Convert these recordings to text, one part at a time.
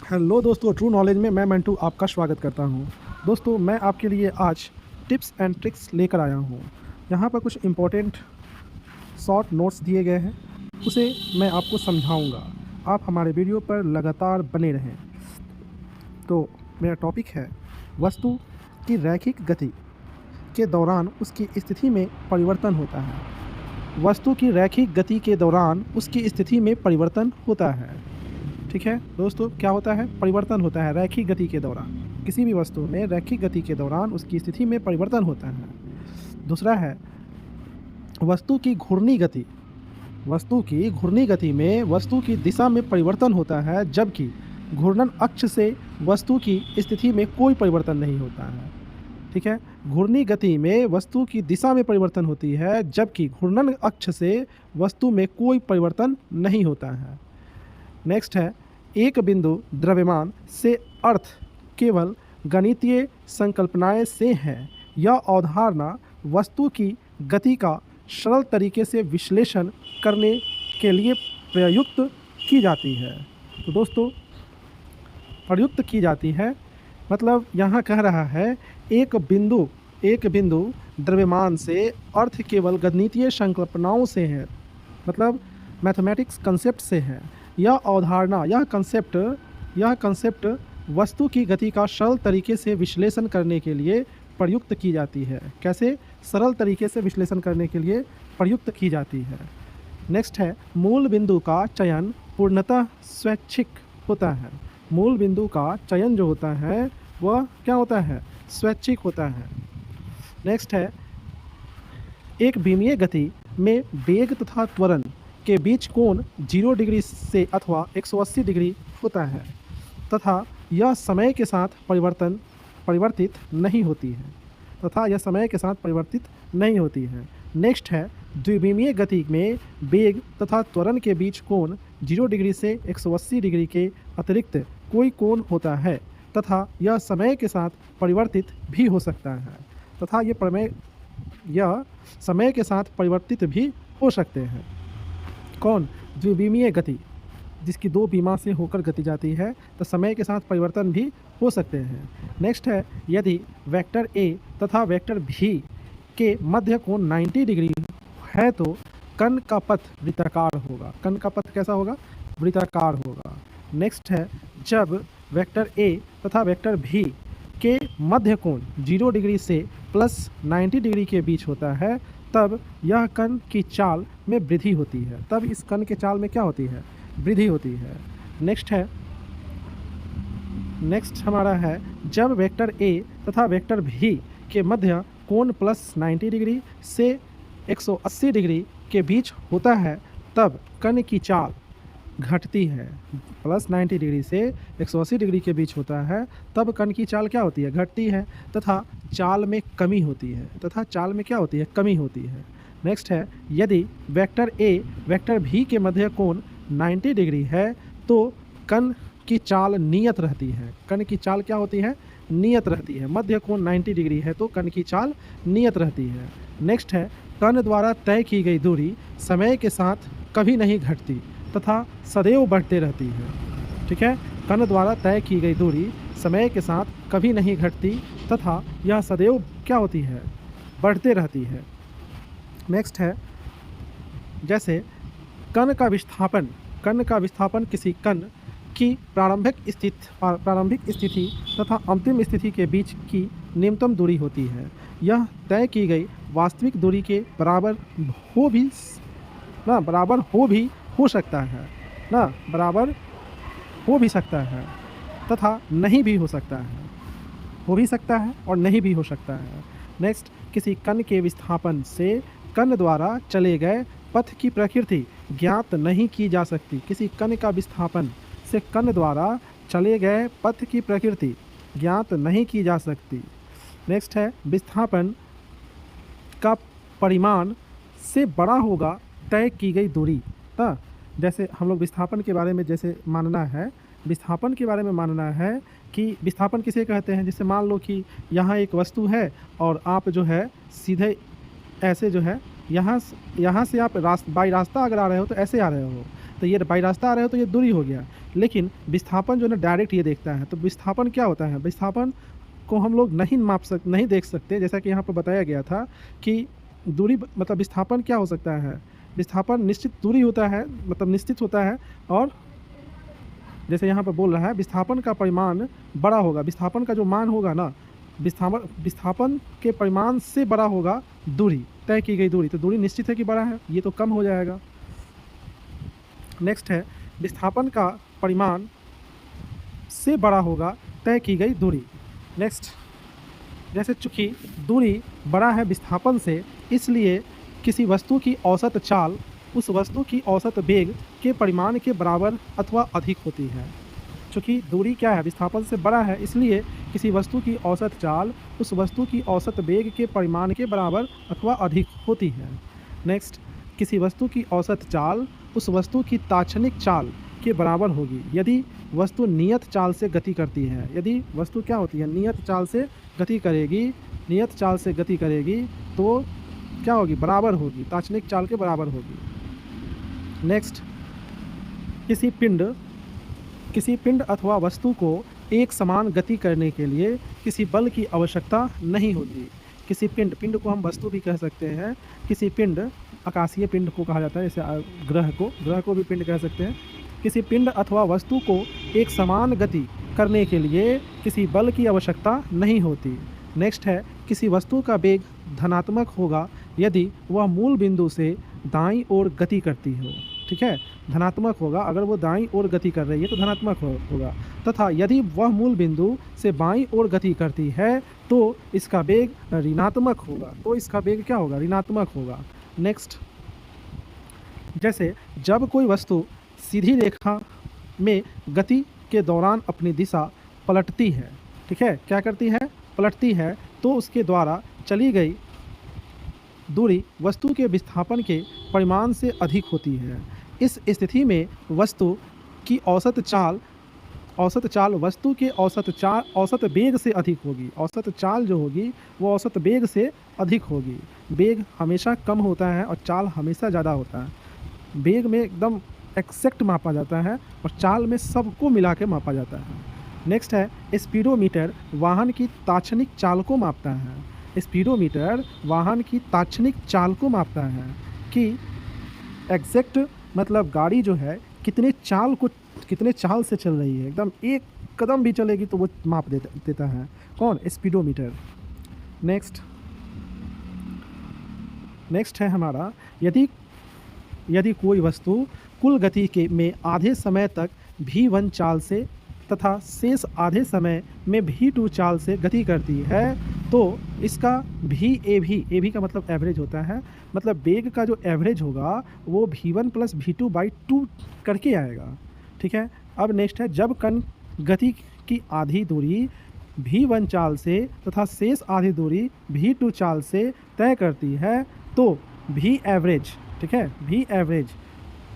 Hello दोस्तों, true knowledge में मैं मंटू आपका स्वागत करता हूं। दोस्तों, मैं आपके लिए आज टिप्स एंड ट्रिक्स लेकर आया हूं। यहां पर कुछ इम्पोर्टेंट शॉर्ट नोट्स दिए गए हैं, उसे मैं आपको समझाऊंगा। आप हमारे वीडियो पर लगातार बने रहें। तो मेरा टॉपिक है वस्तु की रैखिक गति के दौरान उसकी स्थिति में परिवर्तन होता है। वस्तु की रैखिक गति के दौरान उसकी स्थिति में परिवर्तन होता है। ठीक है दोस्तों, क्या होता है? परिवर्तन होता है रैखिक गति के दौरान। किसी भी वस्तु में रैखिक गति के दौरान उसकी स्थिति में परिवर्तन होता है। दूसरा है वस्तु की घूर्णी गति। वस्तु की घूर्णी गति में वस्तु की दिशा में परिवर्तन होता है, जबकि घूर्णन अक्ष से वस्तु की स्थिति में कोई परिवर्तन नहीं होता है। ठीक है, घूर्णी गति में वस्तु की दिशा में परिवर्तन होती है, जबकि घूर्णन अक्ष से वस्तु में कोई परिवर्तन नहीं होता है। नेक्स्ट है एक बिंदु द्रव्यमान से अर्थ केवल गणितीय संकल्पनाएं से है। यह अवधारणा वस्तु की गति का सरल तरीके से विश्लेषण करने के लिए प्रयुक्त की जाती है। तो दोस्तों, प्रयुक्त की जाती है मतलब यहाँ कह रहा है एक बिंदु द्रव्यमान से अर्थ केवल गणितीय संकल्पनाओं से है, मतलब मैथमेटिक्स कंसेप्ट से है। यह अवधारणा, यह कंसेप्ट वस्तु की गति का सरल तरीके से विश्लेषण करने के लिए प्रयुक्त की जाती है। कैसे? सरल तरीके से विश्लेषण करने के लिए प्रयुक्त की जाती है। नेक्स्ट है मूल बिंदु का चयन पूर्णतः स्वैच्छिक होता है। मूल बिंदु का चयन जो होता है वह क्या होता है? स्वैच्छिक होता है। नेक्स्ट है एक विमीय गति में वेग तथा त्वरण के बीच कोण 0 डिग्री से अथवा 180 डिग्री होता है तथा यह समय के साथ परिवर्तित नहीं होती है। नेक्स्ट है द्विविमीय गति में वेग तथा त्वरण के बीच कोण 0 डिग्री से 180 डिग्री के अतिरिक्त कोई कोण होता है तथा यह समय के साथ परिवर्तित भी हो सकता है तथा यह समय के साथ परिवर्तित भी हो सकते हैं। कौन? द्विविमीय गति, जिसकी दो विमा से होकर गति जाती है, तो समय के साथ परिवर्तन भी हो सकते हैं। नेक्स्ट है यदि वेक्टर ए तथा वेक्टर भी के मध्य कोण 90 डिग्री है तो कण का पथ वृत्ताकार होगा। कण का पथ कैसा होगा? वृत्ताकार होगा। नेक्स्ट है जब वेक्टर ए तथा वेक्टर भी के मध्य कोण 0 डिग्री से प्लस 90 डिग्री के बीच होता है, तब यह कण की चाल में वृद्धि होती है। तब इस कण के चाल में क्या होती है? वृद्धि होती है। नेक्स्ट हमारा है जब वेक्टर ए तथा वेक्टर भी के मध्य कोण प्लस 90 डिग्री से 180 डिग्री के बीच होता है, तब कण की चाल घटती है। प्लस 90 डिग्री से 180 डिग्री के बीच होता है, तब कण की चाल क्या होती है? घटती है तथा चाल में कमी होती है। कमी होती है। नेक्स्ट है यदि वेक्टर ए वेक्टर भी के मध्य कोण 90 डिग्री है तो कण की चाल नियत रहती है। कण की चाल क्या होती है? नियत रहती है। मध्य कोण 90 डिग्री है तो कण की चाल नियत रहती है। नेक्स्ट है कण द्वारा तय की गई दूरी समय के साथ कभी नहीं घटती तथा सदैव बढ़ते रहती है। ठीक है, कण द्वारा तय की गई दूरी समय के साथ कभी नहीं घटती तथा यह सदैव क्या होती है? बढ़ते रहती है। नेक्स्ट है जैसे कण का विस्थापन किसी कण की प्रारंभिक स्थिति तथा अंतिम स्थिति के बीच की न्यूनतम दूरी होती है। यह तय की गई वास्तविक दूरी के बराबर हो सकता है तथा नहीं भी हो सकता है। हो भी सकता है और नहीं भी हो सकता है। नेक्स्ट, किसी कण के विस्थापन से कण द्वारा चले गए पथ की प्रकृति ज्ञात नहीं की जा सकती। किसी कण का विस्थापन से कण द्वारा चले गए पथ की प्रकृति ज्ञात नहीं की जा सकती। नेक्स्ट है विस्थापन का परिमाण से बड़ा होगा तय की गई दूरी। जैसे हम लोग विस्थापन के बारे में मानना है कि विस्थापन किसे कहते हैं? जैसे मान लो कि यहाँ एक वस्तु है और आप जो है सीधे ऐसे जो है यहाँ से आप बाई रास्ता अगर आ रहे हो तो ऐसे आ रहे हो, तो ये बाई रास्ता आ रहे हो तो ये दूरी हो गया। लेकिन विस्थापन जो है ना डायरेक्ट ये देखता है, तो विस्थापन क्या होता है, विस्थापन को हम लोग नहीं देख सकते। जैसा कि यहाँ पर बताया गया था कि दूरी मतलब विस्थापन क्या हो सकता है, विस्थापन निश्चित दूरी होता है, मतलब निश्चित होता है। और जैसे यहाँ पर बोल रहा है विस्थापन का परिमाण बड़ा होगा, विस्थापन का जो मान होगा ना, विस्थापन के परिमाण से बड़ा होगा दूरी, तय की गई दूरी। तो दूरी निश्चित है कि बड़ा है, ये तो कम हो जाएगा। नेक्स्ट है विस्थापन का परिमाण से बड़ा होगा तय की गई दूरी। नेक्स्ट, जैसे चूँकि दूरी बड़ा है विस्थापन से, इसलिए किसी वस्तु की औसत चाल उस वस्तु की औसत वेग के परिमाण के बराबर अथवा अधिक होती है। चूँकि दूरी क्या है, विस्थापन से बड़ा है, इसलिए किसी वस्तु की औसत चाल उस वस्तु की औसत वेग के परिमाण के बराबर अथवा अधिक होती है। नेक्स्ट, किसी वस्तु की औसत चाल उस वस्तु की तात्क्षणिक चाल के बराबर होगी यदि वस्तु नियत चाल से गति करती है। यदि वस्तु क्या होती है, नियत चाल से गति करेगी, नियत चाल से गति करेगी तो क्या होगी, बराबर होगी, तात्क्षणिक चाल के बराबर होगी। नेक्स्ट, किसी पिंड अथवा वस्तु को एक समान गति करने के लिए किसी बल की आवश्यकता नहीं होती। किसी पिंड को हम वस्तु भी कह सकते हैं, किसी पिंड, आकाशीय पिंड को कहा जाता है, जैसे ग्रह को भी पिंड कह सकते हैं। किसी पिंड अथवा वस्तु को एक समान गति करने के लिए किसी बल की आवश्यकता नहीं होती। नेक्स्ट है किसी वस्तु का वेग धनात्मक होगा यदि वह मूल बिंदु से दाईं ओर गति करती हो। ठीक है, धनात्मक होगा, अगर वो दाईं ओर गति कर रही है तो धनात्मक होगा, तथा यदि वह मूल बिंदु से बाईं ओर गति करती है तो इसका वेग ऋणात्मक होगा, तो इसका वेग क्या होगा, ऋणात्मक होगा। नेक्स्ट, जैसे जब कोई वस्तु सीधी रेखा में गति के दौरान अपनी दिशा पलटती है, ठीक है, क्या करती है, पलटती है, तो उसके द्वारा चली गई दूरी वस्तु के विस्थापन के परिमाण से अधिक होती है। इस स्थिति में वस्तु की औसत चाल वस्तु के औसत वेग से अधिक होगी। औसत चाल जो होगी वो औसत वेग से अधिक होगी। वेग हमेशा कम होता है और चाल हमेशा ज़्यादा होता है। वेग में एकदम एक्जैक्ट मापा जाता है और चाल में सबको मिला के मापा जाता है। नेक्स्ट है स्पीडोमीटर वाहन की तात्क्षणिक चाल को मापता है। स्पीडोमीटर वाहन की तात्क्षणिक चाल को मापता है कि एग्जैक्ट मतलब गाड़ी जो है कितने चाल से चल रही है, एकदम एक कदम भी चलेगी तो वो माप देता है। कौन, स्पीडोमीटर। नेक्स्ट है हमारा यदि कोई वस्तु कुल गति के में आधे समय तक v1 चाल से तथा शेष आधे समय में v2 चाल से गति करती है तो इसका v का मतलब एवरेज होता है, मतलब वेग का जो एवरेज होगा वो v1 प्लस v2/2 करके आएगा। ठीक है, अब नेक्स्ट है जब कण गति की आधी दूरी v1 चाल से तथा शेष आधी दूरी v2 चाल से तय करती है तो v एवरेज, ठीक है, v average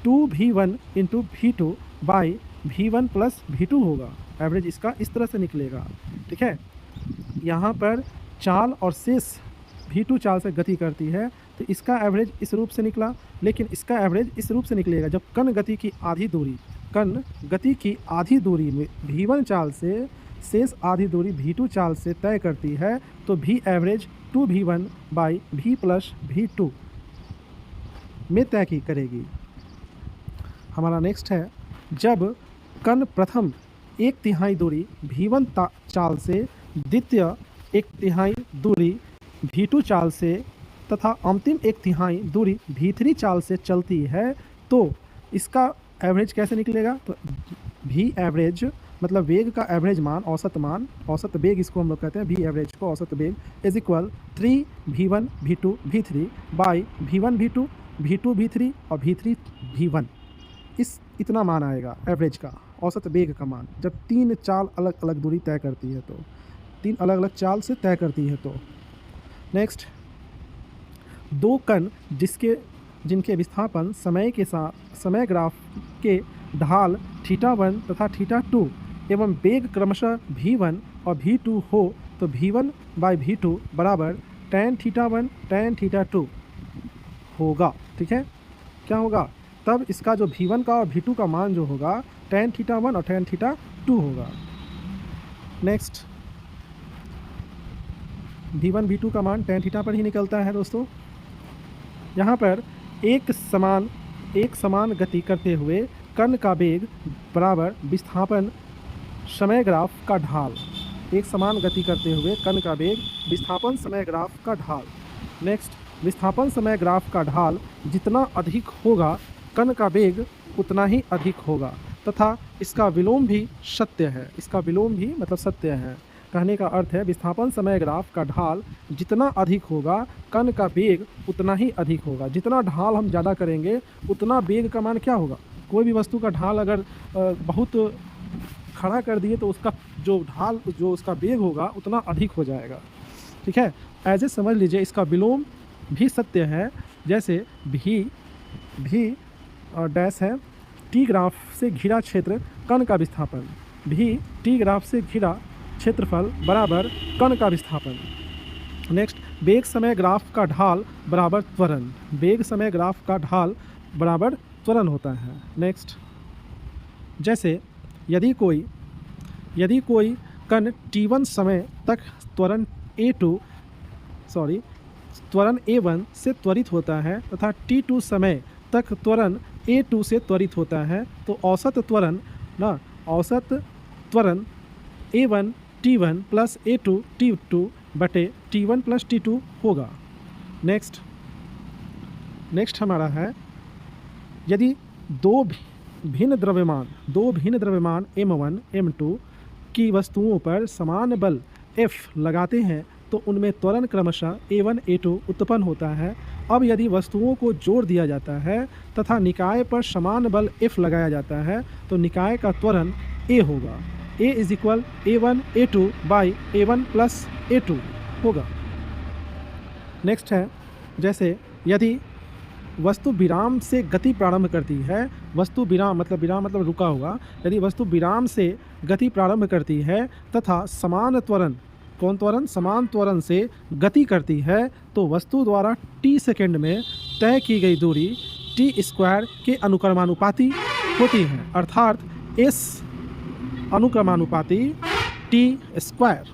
2v1 into v2 by v1 plus v2 होगा। एवरेज इसका इस तरह से निकलेगा। ठीक है, यहाँ पर चाल और शेष v2 चाल से गति करती है तो इसका एवरेज इस रूप से निकला, लेकिन इसका एवरेज इस रूप से निकलेगा जब कण गति की आधी दूरी में v1 चाल से शेष आधी दूरी v2 चाल से तय करती है तो v average 2v1 by v plus v2 में तय की करेगी। हमारा नेक्स्ट है जब कण प्रथम 1/3 दूरी v1 चाल से द्वितीय 1/3 दूरी v2 चाल से तथा अंतिम 1/3 दूरी v3 चाल से चलती है तो इसका एवरेज कैसे निकलेगा, तो v एवरेज मतलब वेग का एवरेज मान, औसत वेग इसको हम लोग कहते हैं, v एवरेज को औसत वेग is equal 3v1 v2 v3 by v1 v2 v2 v3 और v3 v1। इतना मान आएगा एवरेज का, औसत वेग का मान, जब तीन चाल अलग अलग दूरी तय करती है तो, तीन अलग अलग चाल से तय करती है तो। नेक्स्ट, दो कण जिनके विस्थापन समय ग्राफ के ढाल θ1 तथा θ2 एवं वेग क्रमशः v1 और v2 हो तो v1 बाई v2 बराबर tan θ1 tan θ2 होगा। ठीक है, क्या होगा, तब इसका जो v1 का और v2 का मान जो होगा tan थीटा 1 और tan थीटा 2 होगा। नेक्स्ट v1 v2 का मान tan थीटा पर ही निकलता है दोस्तों। यहाँ पर एक समान गति करते हुए कण का वेग बराबर विस्थापन समय ग्राफ का ढाल। एक समान गति करते हुए कण का वेग विस्थापन समय ग्राफ का ढाल। नेक्स्ट, विस्थापन समय ग्राफ का ढाल जितना अधिक होगा कण का वेग उतना ही अधिक होगा तथा इसका विलोम भी सत्य है। इसका विलोम भी मतलब सत्य है। कहने का अर्थ है विस्थापन समय ग्राफ का ढाल जितना अधिक होगा कण का वेग उतना ही अधिक होगा। जितना ढाल हम ज़्यादा करेंगे उतना वेग का मान क्या होगा। कोई भी वस्तु का ढाल अगर बहुत खड़ा कर दिए तो उसका जो उसका वेग होगा उतना अधिक हो जाएगा। ठीक है, ऐसे समझ लीजिए इसका विलोम भी सत्य है। जैसे भी डैश है टी ग्राफ से घिरा क्षेत्र कण का विस्थापन, भी टी ग्राफ से घिरा क्षेत्रफल बराबर कण का विस्थापन। नेक्स्ट, वेग समय ग्राफ का ढाल बराबर त्वरण। वेग समय ग्राफ का ढाल बराबर त्वरण होता है। नेक्स्ट, जैसे यदि कोई कण t1 समय तक त्वरण a1 से त्वरित होता है तथा t2 समय तक त्वरण a2 से त्वरित होता है तो औसत त्वरण a1 t1 plus a2 t2 बटे t1 प्लस t2 होगा। नेक्स्ट हमारा है यदि दो भिन्न द्रव्यमान m1 m2 की वस्तुओं पर समान बल F लगाते हैं तो उनमें त्वरण क्रमशः a1 a2 उत्पन्न होता है। अब यदि वस्तुओं को जोड़ दिया जाता है तथा निकाय पर समान बल F लगाया जाता है तो निकाय का त्वरण a होगा। a is equal a1 a2 by a1 plus a2 होगा। नेक्स्ट है जैसे यदि वस्तु विराम से गति प्रारंभ करती है, विराम मतलब रुका हुआ। यदि वस्तु विराम से गति प्रारंभ करती है तथा समान त्वरण से गति करती है तो वस्तु द्वारा t सेकेंड में तय की गई दूरी t स्क्वायर के अनुक्रमानुपाती होती है, अर्थात s अनुक्रमानुपाती t स्क्वायर।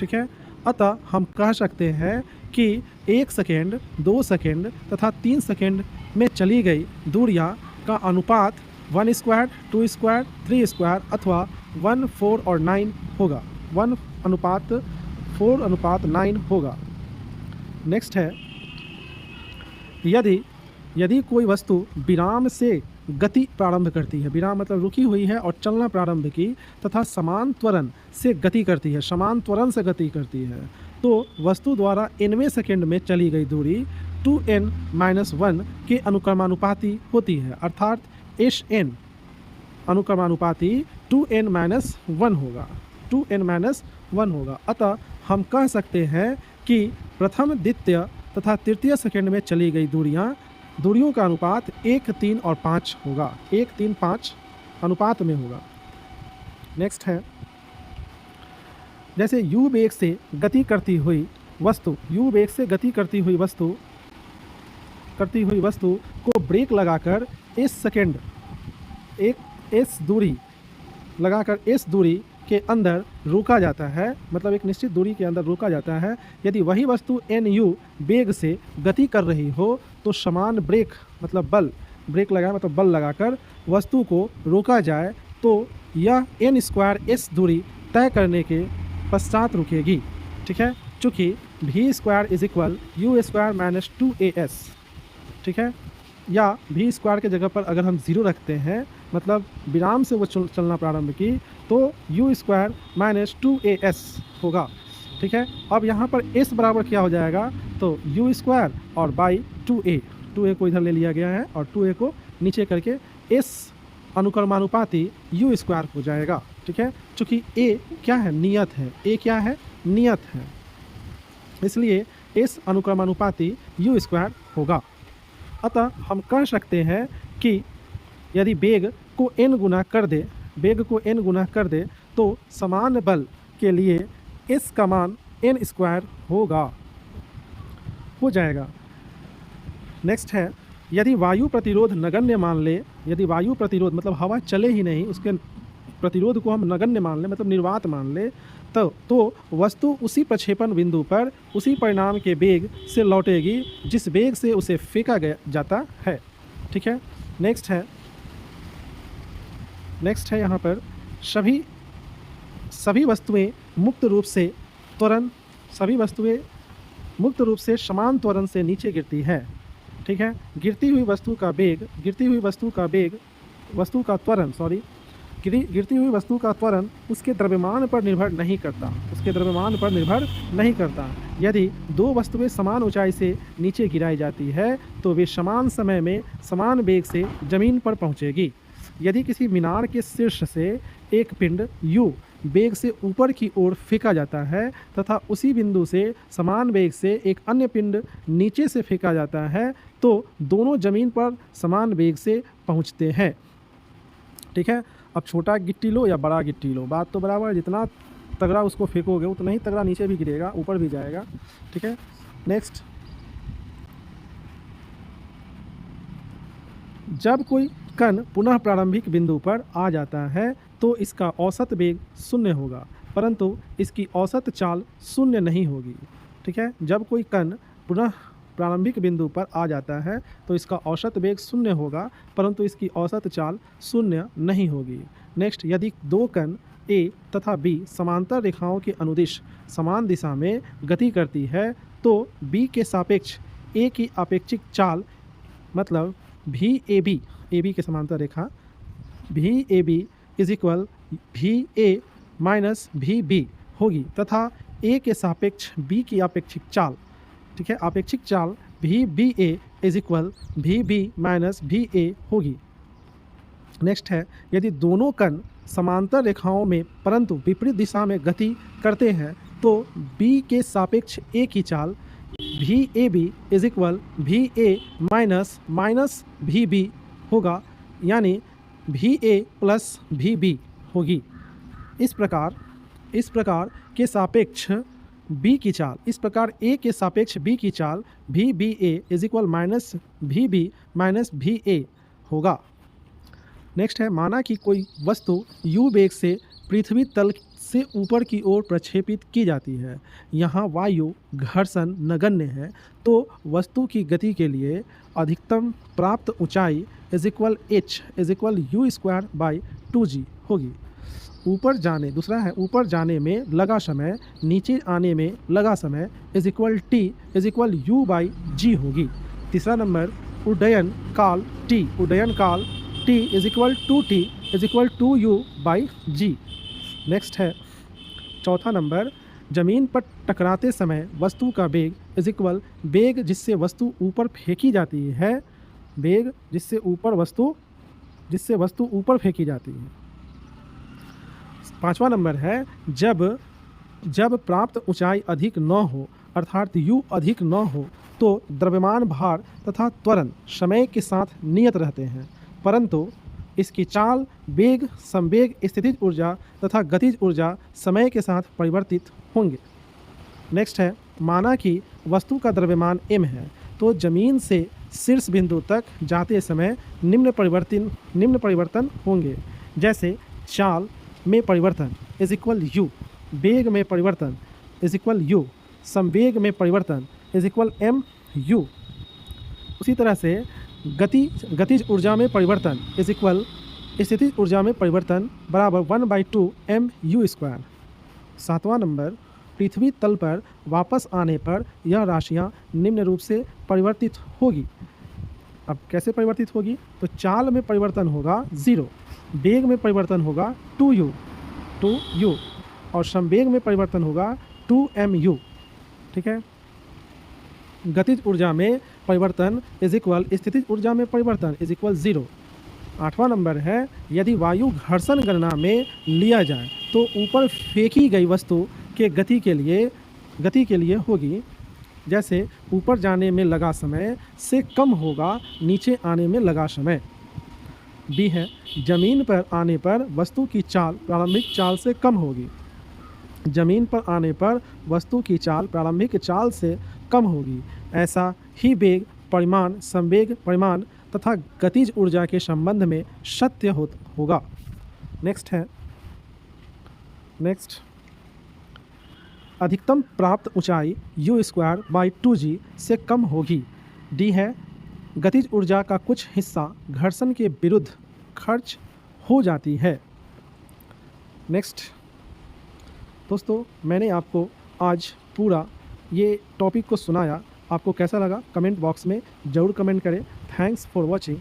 ठीक है, अतः हम कह सकते हैं कि 1 सेकेंड, 2 सेकेंड तथा 3 सेकेंड में चली गई दूरियां का अनुपात 1 स्क्वायर, 2 स्क्वायर, 3 स्क्वायर अथवा 1, 4 और 9 होगा। 1:4:9 होगा। नेक्स्ट है यदि कोई वस्तु विराम से गति प्रारंभ करती है, विराम मतलब रुकी हुई है और चलना प्रारंभ की तथा समान त्वरण से गति करती है तो वस्तु द्वारा nवें सेकेंड में चली गई दूरी 2n-1 के अनुक्रमानुपाती होती है, अर्थात Sn अनुक्रमानुपाती 2n-1 होगा। अतः हम कह सकते हैं कि प्रथम, द्वितीय तथा तृतीय सेकेंड में चली गई दूरियों का अनुपात 1, 3 और 5 होगा। 1, 3, 5 अनुपात में होगा। नेक्स्ट है जैसे u वेग से गति करती हुई वस्तु को ब्रेक लगाकर इस दूरी के अंदर रोका जाता है, मतलब एक निश्चित दूरी के अंदर रोका जाता है। यदि वही वस्तु nu वेग से गति कर रही हो तो समान ब्रेक लगाकर वस्तु को रोका जाए तो यह n स्क्वायर s दूरी तय करने के पश्चात रुकेगी। ठीक है, चूँकि v square is equal u square minus 2as। ठीक है, या v स्क्वायर के जगह पर अगर हम 0 रखते हैं मतलब विराम से वो चलना प्रारंभ की तो u स्क्वायर माइनस 2as होगा। ठीक है, अब यहाँ पर s बराबर क्या हो जाएगा तो u स्क्वायर और बाई 2a को इधर ले लिया गया है और 2a को नीचे करके s अनुक्रमानुपाती u स्क्वायर हो जाएगा। ठीक है, चूँकि a क्या है, नियत है, a क्या है, नियत है, इसलिए s अनुक्रमानुपाती u स्क्वायर होगा। अतः हम कह सकते हैं कि यदि वेग को n गुना कर दे तो समान बल के लिए s का मान n स्क्वायर हो जाएगा। नेक्स्ट है यदि वायु प्रतिरोध नगण्य मान ले, यदि वायु प्रतिरोध मतलब हवा चले ही नहीं, उसके प्रतिरोध को हम नगण्य मान लें, मतलब निर्वात मान ले, तो वस्तु उसी प्रक्षेपण बिंदु पर उसी परिणाम के वेग से लौटेगी जिस वेग से उसे फेंका गया जाता है। ठीक है, नेक्स्ट है यहाँ पर सभी वस्तुएं मुक्त रूप से समान त्वरण से नीचे गिरती है। ठीक है, गिरती हुई वस्तु का त्वरण उसके द्रव्यमान पर निर्भर नहीं करता। यदि दो वस्तुएं समान ऊंचाई से नीचे गिराई जाती है तो वे समान समय में समान वेग से जमीन पर पहुंचेगी। यदि किसी मीनार के शीर्ष से एक पिंड U वेग से ऊपर की ओर फेंका जाता है तथा उसी बिंदु से समान वेग से एक अन्य पिंड नीचे से फेंका जाता है तो दोनों जमीन पर समान वेग से पहुंचते हैं। ठीक है, अब छोटा गिट्टी लो या बड़ा गिट्टी लो, बात तो बराबर है, जितना तगड़ा उसको फेंकोगे उतना ही तगड़ा नीचे भी गिरेगा, ऊपर भी जाएगा। ठीक है, नेक्स्ट, जब कोई कण पुनः प्रारंभिक बिंदु पर आ जाता है तो इसका औसत वेग 0 होगा, परंतु इसकी औसत चाल 0 नहीं होगी। ठीक है, जब कोई कण पुनः प्रारंभिक बिंदु पर आ जाता है तो इसका औसत वेग 0 होगा, परंतु इसकी औसत चाल 0 नहीं होगी। नेक्स्ट, यदि दो कण A तथा B समांतर रेखाओं के अनुदिश समान दिशा में गति करती है तो B के सापेक्ष A की आपेक्षिक चाल मतलब VAB के समांतर रेखा VAB is equal VA minus VB होगी तथा A के सापेक्ष B की आपेक्षिक चाल, ठीक है, आपेक्षिक चाल VBA is equal VB minus VA होगी। नेक्स्ट है, यदि दोनों कण समांतर रेखाओं में परंतु विपरीत दिशा में गति करते हैं तो B के सापेक्ष A की चाल VAB is equal VA minus VB होगा, यानी VA प्लस VB होगी। इस प्रकार के सापेक्ष B की चाल, इस प्रकार A के सापेक्ष B की चाल VBA is equal minus VB minus VA होगा। नेक्स्ट है, माना कि कोई वस्तु U वेग से पृथ्वी तल से ऊपर की ओर प्रक्षेपित की जाती है। यहाँ वायु घर्षण नगण्य है तो वस्तु की गति के लिए अधिकतम प्राप्त ऊंचाई is equal h is equal u² by 2g होगी। दूसरा है, ऊपर जाने में लगा समय नीचे आने में लगा समय is equal t is equal u by g होगी। तीसरा नंबर, उड्डयन काल t is equal 2t is equal 2u by g। Next है, चौथा नंबर, जमीन पर टकराते समय वस्तु का वेग इज इक्वल वेग जिससे वस्तु ऊपर फेंकी जाती है, वेग जिससे वस्तु ऊपर फेंकी जाती है। पांचवा नंबर है, जब प्राप्त ऊंचाई अधिक न हो अर्थात u अधिक न हो तो द्रव्यमान भार तथा त्वरण समय के साथ नियत रहते हैं, परंतु इसकी चाल, वेग, संवेग, स्थितिज ऊर्जा तथा गतिज ऊर्जा समय के साथ परिवर्तित होंगे। नेक्स्ट है, माना कि वस्तु का द्रव्यमान m है तो जमीन से शीर्ष बिंदु तक जाते समय निम्न परिवर्तन होंगे, जैसे चाल में परिवर्तन इज इक्वल u, वेग में परिवर्तन इज इक्वल u, संवेग में परिवर्तन इज इक्वल mu। उसी तरह से गतिज ऊर्जा में परिवर्तन इज इक्वल स्थितिज ऊर्जा में परिवर्तन बराबर 1/2 mu²। सातवां नंबर, पृथ्वी तल पर वापस आने पर यह राशियां निम्न रूप से परिवर्तित होगी। अब कैसे परिवर्तित होगी? तो चाल में परिवर्तन होगा 0, वेग में परिवर्तन होगा 2u और संवेग में परिवर्तन होगा 2mu। ठीक है, गतिज ऊर्जा में परिवर्तन इज इक्वल स्थितिज ऊर्जा में परिवर्तन इज इक्वल 0। आठवां नंबर है, यदि वायु घर्षण गणना में लिया जाए तो ऊपर फेंकी गई वस्तु के गति के लिए होगी, जैसे ऊपर जाने में लगा समय से कम होगा नीचे आने में लगा समय। बी है, जमीन पर आने पर वस्तु की चाल प्रारंभिक चाल से कम होगी, जमीन पर आने पर वस्तु की चाल प्रारंभिक चाल से कम होगी, ऐसा ही वेग परिमाण, संवेग परिमाण तथा गतिज ऊर्जा के संबंध में सत्य होगा। नेक्स्ट अधिकतम प्राप्त ऊंचाई u²/2g से कम होगी। डी है गतिज ऊर्जा का कुछ हिस्सा घर्षण के विरुद्ध खर्च हो जाती है। नेक्स्ट दोस्तों, मैंने आपको आज पूरा ये टॉपिक को सुनाया। आपको कैसा लगा कमेंट बॉक्स में ज़रूर कमेंट करें। Thanks for watching.